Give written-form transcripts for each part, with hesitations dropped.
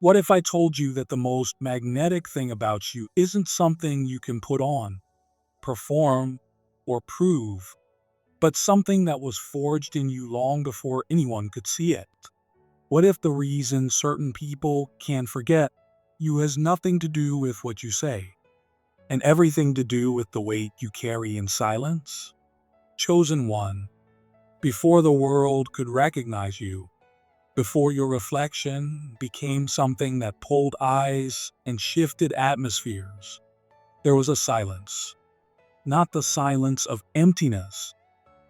What if I told you that the most magnetic thing about you isn't something you can put on, perform, or prove, but something that was forged in you long before anyone could see it? What if the reason certain people can't forget you has nothing to do with what you say, and everything to do with the weight you carry in silence? Chosen one, before the world could recognize you, before your reflection became something that pulled eyes and shifted atmospheres, there was a silence. Not the silence of emptiness,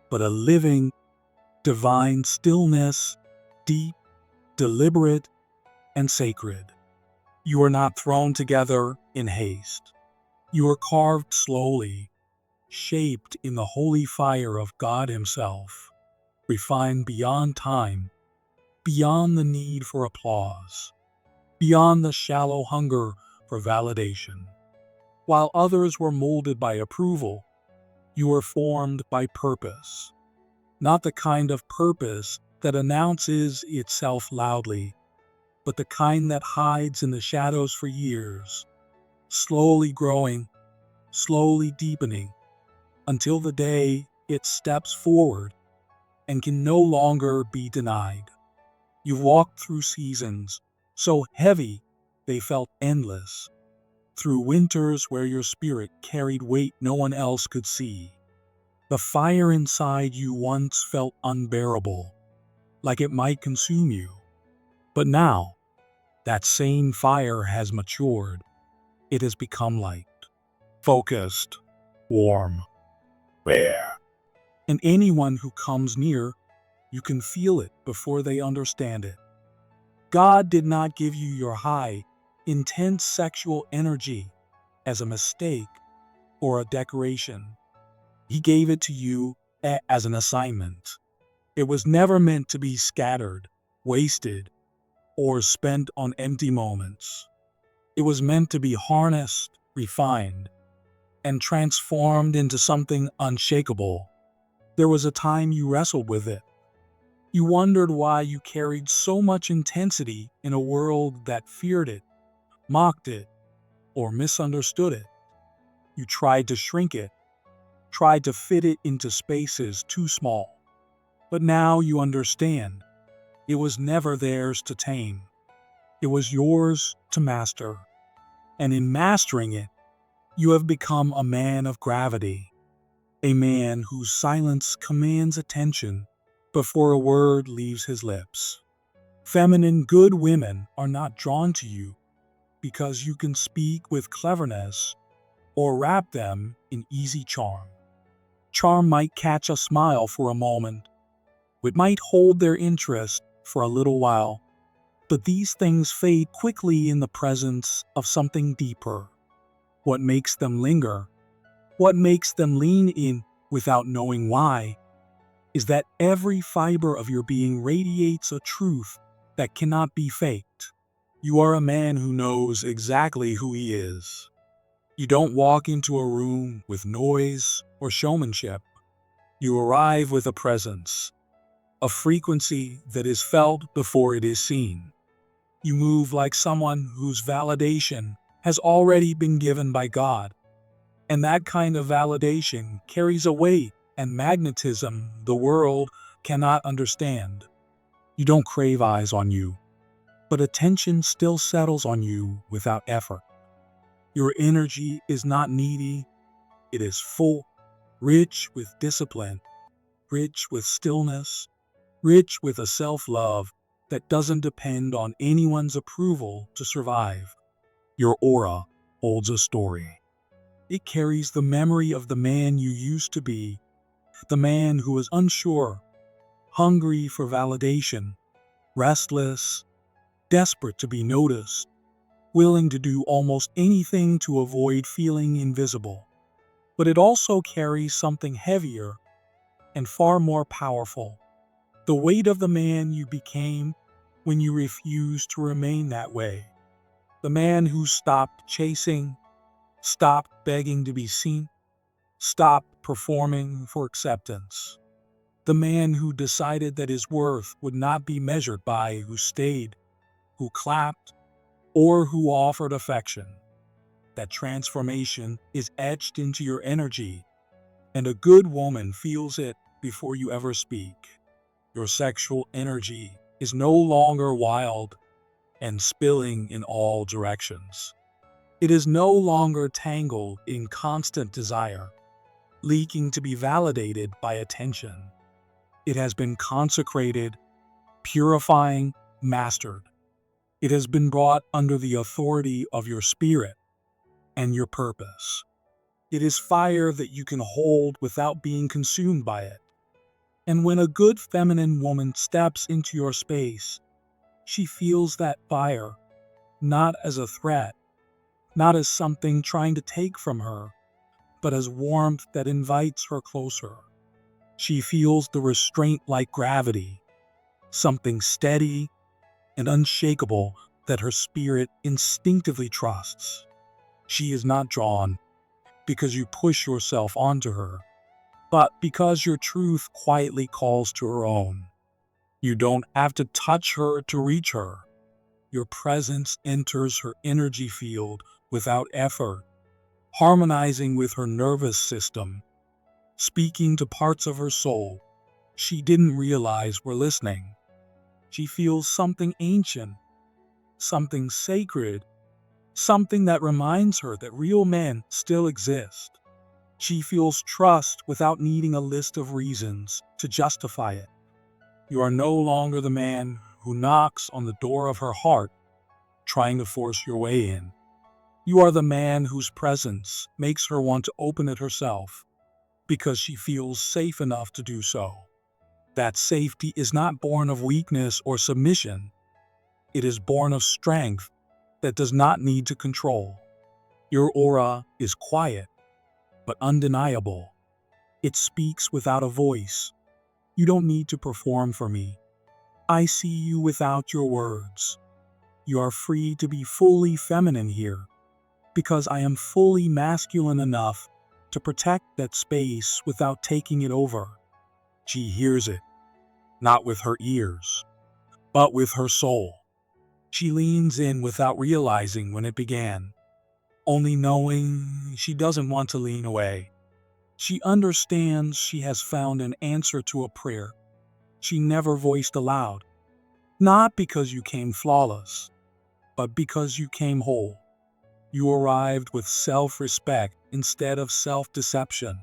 but a living, divine stillness, deep, deliberate, and sacred. You are not thrown together in haste. You are carved slowly, shaped in the holy fire of God Himself, refined beyond time, beyond the need for applause, beyond the shallow hunger for validation. While others were molded by approval, you were formed by purpose. Not the kind of purpose that announces itself loudly, but the kind that hides in the shadows for years, slowly growing, slowly deepening, until the day it steps forward and can no longer be denied. You've walked through seasons so heavy they felt endless, through winters where your spirit carried weight no one else could see. The fire inside you once felt unbearable, like it might consume you. But now, that same fire has matured. It has become light, focused, warm, rare. And anyone who comes near, you can feel it before they understand it. God did not give you your high, intense sexual energy as a mistake or a decoration. He gave it to you as an assignment. It was never meant to be scattered, wasted, or spent on empty moments. It was meant to be harnessed, refined, and transformed into something unshakable. There was a time you wrestled with it. You wondered why you carried so much intensity in a world that feared it, mocked it, or misunderstood it. You tried to shrink it, tried to fit it into spaces too small. But now you understand. It was never theirs to tame. It was yours to master. And in mastering it, you have become a man of gravity, a man whose silence commands attention before a word leaves his lips. Feminine, good women are not drawn to you because you can speak with cleverness or wrap them in easy charm. Charm might catch a smile for a moment. It might hold their interest for a little while. But these things fade quickly in the presence of something deeper. What makes them linger, what makes them lean in without knowing why, is that every fiber of your being radiates a truth that cannot be faked. You are a man who knows exactly who he is. You don't walk into a room with noise or showmanship. You arrive with a presence, a frequency that is felt before it is seen. You move like someone whose validation has already been given by God. And that kind of validation carries a weight and magnetism the world cannot understand. You don't crave eyes on you, but attention still settles on you without effort. Your energy is not needy, it is full, rich with discipline, rich with stillness, rich with a self-love that doesn't depend on anyone's approval to survive. Your aura holds a story. It carries the memory of the man you used to be, the man who was unsure, hungry for validation, restless, desperate to be noticed, willing to do almost anything to avoid feeling invisible. But it also carries something heavier and far more powerful. The weight of the man you became when you refused to remain that way. The man who stopped chasing, stopped begging to be seen, stopped performing for acceptance. The man who decided that his worth would not be measured by who stayed, who clapped, or who offered affection. That transformation is etched into your energy, and a good woman feels it before you ever speak. Your sexual energy is no longer wild and spilling in all directions. It is no longer tangled in constant desire, leaking to be validated by attention. It has been consecrated, purifying, mastered. It has been brought under the authority of your spirit and your purpose. It is fire that you can hold without being consumed by it. And when a good feminine woman steps into your space, she feels that fire, not as a threat, not as something trying to take from her, but as warmth that invites her closer. She feels the restraint like gravity, something steady and unshakable that her spirit instinctively trusts. She is not drawn because you push yourself onto her, but because your truth quietly calls to her own. You don't have to touch her to reach her. Your presence enters her energy field without effort, harmonizing with her nervous system, speaking to parts of her soul she didn't realize were listening. She feels something ancient, something sacred, something that reminds her that real men still exist. She feels trust without needing a list of reasons to justify it. You are no longer the man who knocks on the door of her heart, trying to force your way in. You are the man whose presence makes her want to open it herself, because she feels safe enough to do so. That safety is not born of weakness or submission. It is born of strength that does not need to control. Your aura is quiet, but undeniable. It speaks without a voice. You don't need to perform for me. I see you without your words. You are free to be fully feminine here, because I am fully masculine enough to protect that space without taking it over. She hears it, not with her ears, but with her soul. She leans in without realizing when it began, only knowing she doesn't want to lean away. She understands she has found an answer to a prayer she never voiced aloud, not because you came flawless, but because you came whole. You arrived with self-respect instead of self-deception,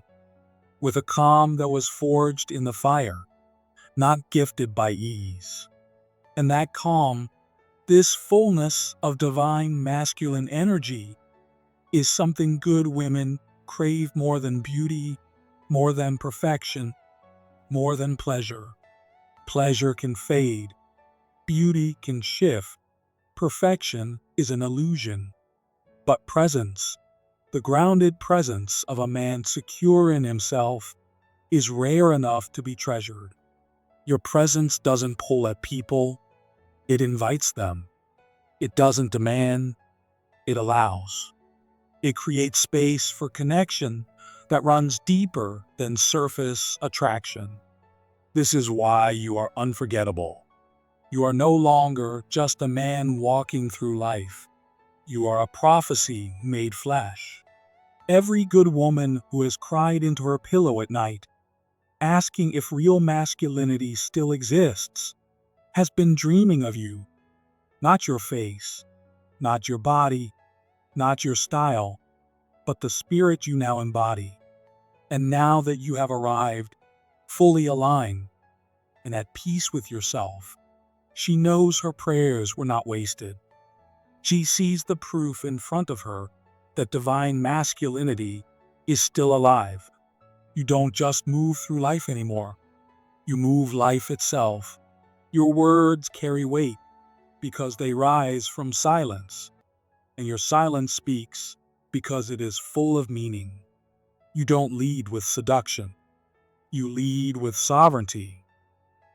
with a calm that was forged in the fire, not gifted by ease. And that calm, this fullness of divine masculine energy, is something good women crave more than beauty, more than perfection, more than pleasure. Pleasure can fade, beauty can shift, perfection is an illusion. But presence, the grounded presence of a man secure in himself, is rare enough to be treasured. Your presence doesn't pull at people, it invites them. It doesn't demand, it allows. It creates space for connection that runs deeper than surface attraction. This is why you are unforgettable. You are no longer just a man walking through life. You are a prophecy made flesh. Every good woman who has cried into her pillow at night, asking if real masculinity still exists, has been dreaming of you. Not your face, not your body, not your style, but the spirit you now embody. And now that you have arrived, fully aligned, and at peace with yourself, she knows her prayers were not wasted. She sees the proof in front of her that divine masculinity is still alive. You don't just move through life anymore. You move life itself. Your words carry weight because they rise from silence, and your silence speaks because it is full of meaning. You don't lead with seduction. You lead with sovereignty.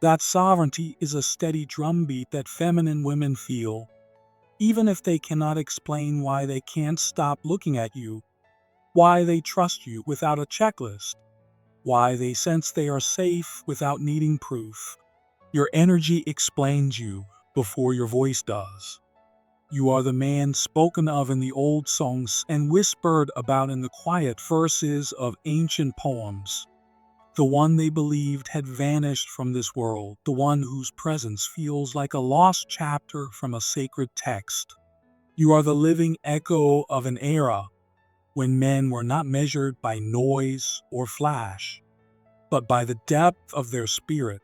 That sovereignty is a steady drumbeat that feminine women feel, even if they cannot explain why they can't stop looking at you, why they trust you without a checklist, why they sense they are safe without needing proof. Your energy explains you before your voice does. You are the man spoken of in the old songs and whispered about in the quiet verses of ancient poems. The one they believed had vanished from this world, the one whose presence feels like a lost chapter from a sacred text. You are the living echo of an era when men were not measured by noise or flash, but by the depth of their spirit,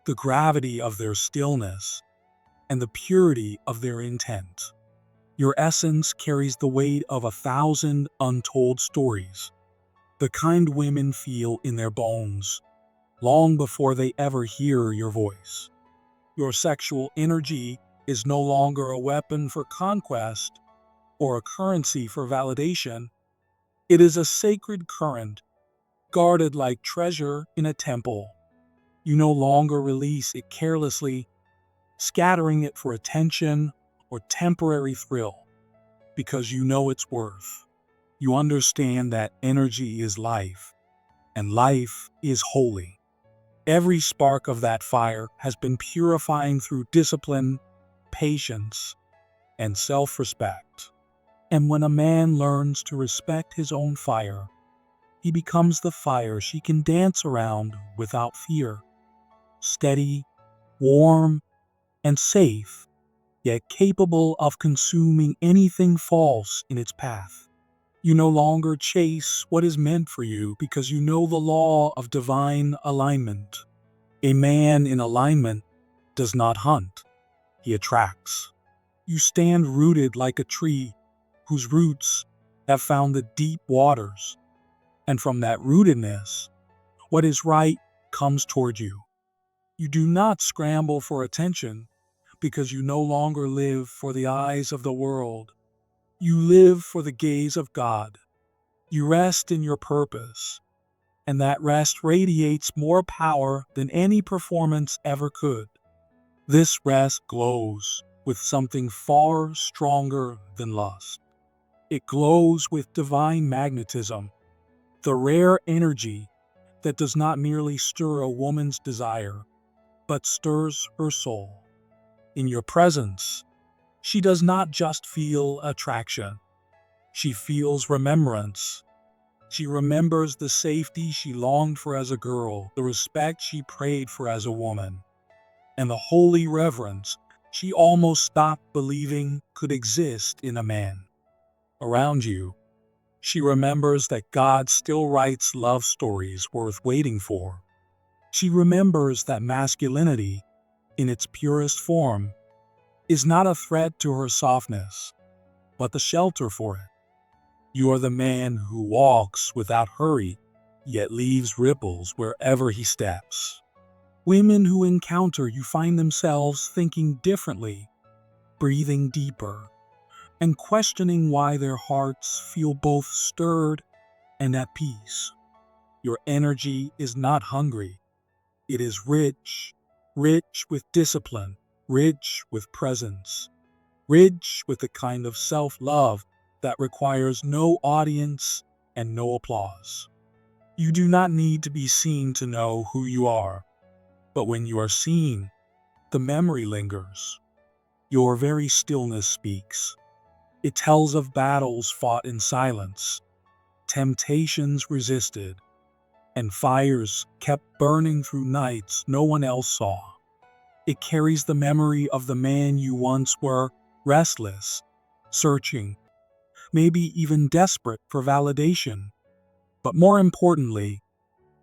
the gravity of their stillness, and the purity of their intent. Your essence carries the weight of 1,000 untold stories, the kind women feel in their bones, long before they ever hear your voice. Your sexual energy is no longer a weapon for conquest or a currency for validation. It is a sacred current, guarded like treasure in a temple. You no longer release it carelessly, scattering it for attention or temporary thrill, because you know its worth. You understand that energy is life, and life is holy. Every spark of that fire has been purifying through discipline, patience, and self-respect. And when a man learns to respect his own fire, he becomes the fire she can dance around without fear. Steady, warm, and safe, yet capable of consuming anything false in its path. You no longer chase what is meant for you because you know the law of divine alignment. A man in alignment does not hunt, he attracts. You stand rooted like a tree whose roots have found the deep waters, and from that rootedness, what is right comes toward you. You do not scramble for attention because you no longer live for the eyes of the world. You live for the gaze of God. You rest in your purpose, and that rest radiates more power than any performance ever could. This rest glows with something far stronger than lust. It glows with divine magnetism, the rare energy that does not merely stir a woman's desire, but stirs her soul. In your presence, she does not just feel attraction. She feels remembrance. She remembers the safety she longed for as a girl, the respect she prayed for as a woman, and the holy reverence she almost stopped believing could exist in a man. Around you, she remembers that God still writes love stories worth waiting for. She remembers that masculinity, in its purest form, is not a threat to her softness, but the shelter for it. You are the man who walks without hurry, yet leaves ripples wherever he steps. Women who encounter you find themselves thinking differently, breathing deeper, and questioning why their hearts feel both stirred and at peace. Your energy is not hungry. It is rich, rich with discipline, rich with presence, rich with the kind of self-love that requires no audience and no applause. You do not need to be seen to know who you are, but when you are seen, the memory lingers. Your very stillness speaks. It tells of battles fought in silence, temptations resisted, and fires kept burning through nights no one else saw. It carries the memory of the man you once were, restless, searching, maybe even desperate for validation. But more importantly,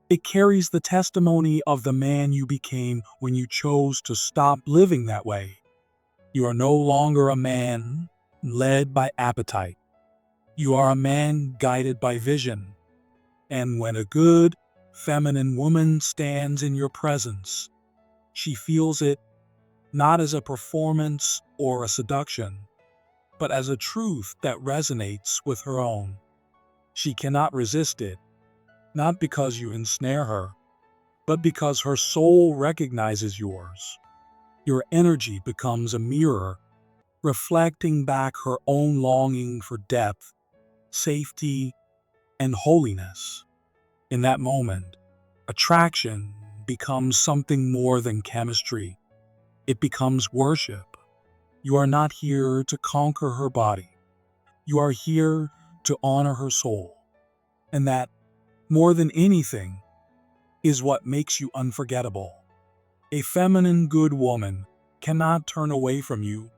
it carries the testimony of the man you became when you chose to stop living that way. You are no longer a man led by appetite. You are a man guided by vision. And when a good, feminine woman stands in your presence, she feels it not as a performance or a seduction, but as a truth that resonates with her own. She cannot resist it, not because you ensnare her, but because her soul recognizes yours. Your energy becomes a mirror, reflecting back her own longing for depth, safety, and holiness. In that moment, attraction becomes something more than chemistry. It becomes worship. You are not here to conquer her body. You are here to honor her soul. And that, more than anything, is what makes you unforgettable. A feminine good woman cannot turn away from you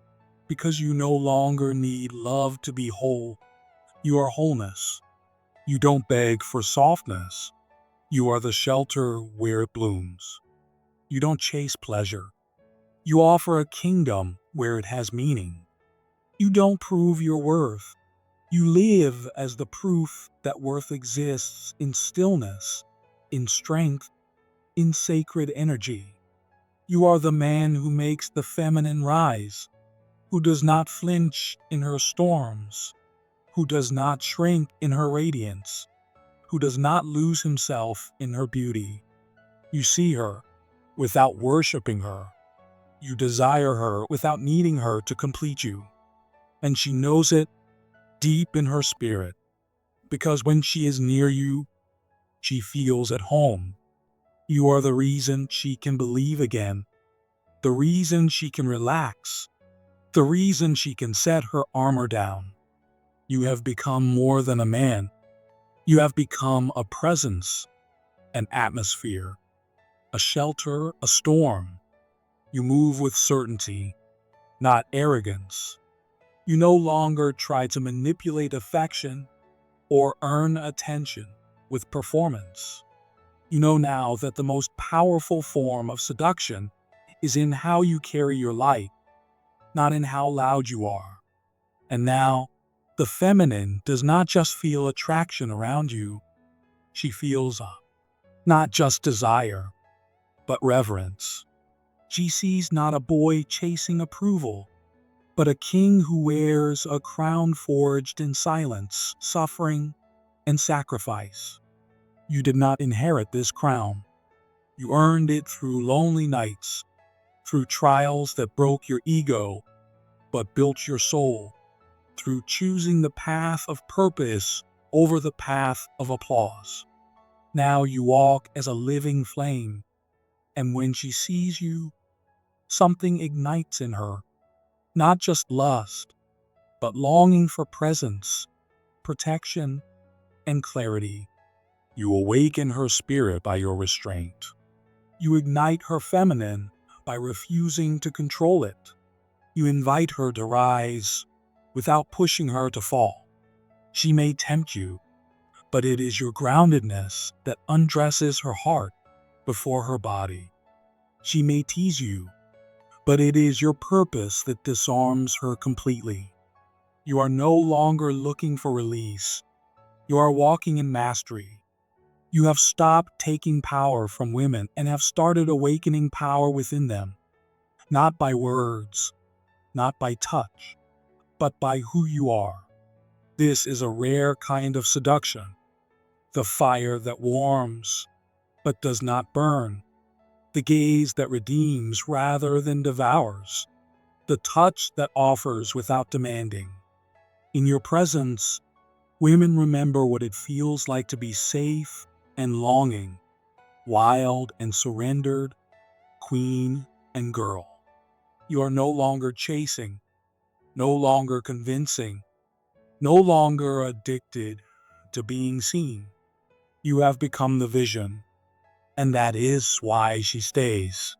because you no longer need love to be whole. You are wholeness. You don't beg for softness. You are the shelter where it blooms. You don't chase pleasure. You offer a kingdom where it has meaning. You don't prove your worth. You live as the proof that worth exists in stillness, in strength, in sacred energy. You are the man who makes the feminine rise, who does not flinch in her storms, who does not shrink in her radiance, who does not lose himself in her beauty. You see her without worshiping her. You desire her without needing her to complete you. And she knows it deep in her spirit, because when she is near you, she feels at home. You are the reason she can believe again, the reason she can relax, the reason she can set her armor down. You have become more than a man. You have become a presence, an atmosphere, a shelter, a storm. You move with certainty, not arrogance. You no longer try to manipulate affection or earn attention with performance. You know now that the most powerful form of seduction is in how you carry your light, not in how loud you are. And now, the feminine does not just feel attraction around you, she feels not just desire, but reverence. She sees not a boy chasing approval, but a king who wears a crown forged in silence, suffering, and sacrifice. You did not inherit this crown. You earned it through lonely nights, through trials that broke your ego, but built your soul, through choosing the path of purpose over the path of applause. Now you walk as a living flame, and when she sees you, something ignites in her, not just lust, but longing for presence, protection, and clarity. You awaken her spirit by your restraint. You ignite her feminine by refusing to control it. You invite her to rise without pushing her to fall. She may tempt you, but it is your groundedness that undresses her heart before her body. She may tease you, but it is your purpose that disarms her completely. You are no longer looking for release. You are walking in mastery. You have stopped taking power from women and have started awakening power within them, not by words, not by touch, but by who you are. This is a rare kind of seduction, the fire that warms but does not burn, the gaze that redeems rather than devours, the touch that offers without demanding. In your presence, women remember what it feels like to be safe and longing, wild and surrendered, queen and girl. You are no longer chasing, no longer convincing, no longer addicted to being seen. You have become the vision, and that is why she stays.